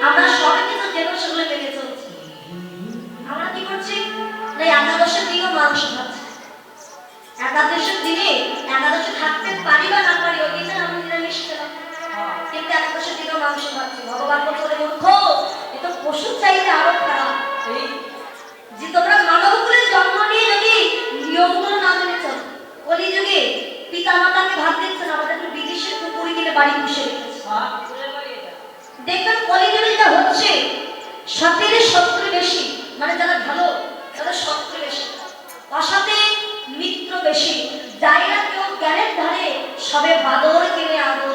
আমরা সবাই কিন্তু যেন সেগুলো মেনে চলছি। আমরা কি করছি? না একাদশের দিনও মাংস খাচ্ছি। একাদশের দিনে একাদশে থাকতে পারি বা না পারি, ওই দিনে আমি নিরামিষ খেলাম, কিন্তু একাদশের দিনও মাংস খাচ্ছি। ভগবান বলছে মূর্খ, এ তো পশুর চাইতে আরো খারাপ। যে তোমরা মানবকুলে জন্ম নিয়ে যদি নিয়মগুলো না মেনে চলো, কলিযুগে পিতা মাতাকে ভাত দিচ্ছেন, আমাদের বিদেশের পুকুরি কিনে বাড়ি পুষে রেখেছে। দেখবেন কলিযুগে যেটা হচ্ছে, সাথীর শত্রু বেশি, মানে যারা ভালো তাদের শত্রু বেশি, অসাথে মিত্র বেশি, যাইরা কেউ জ্ঞানের ধারে সবে বাদর কিনে আদর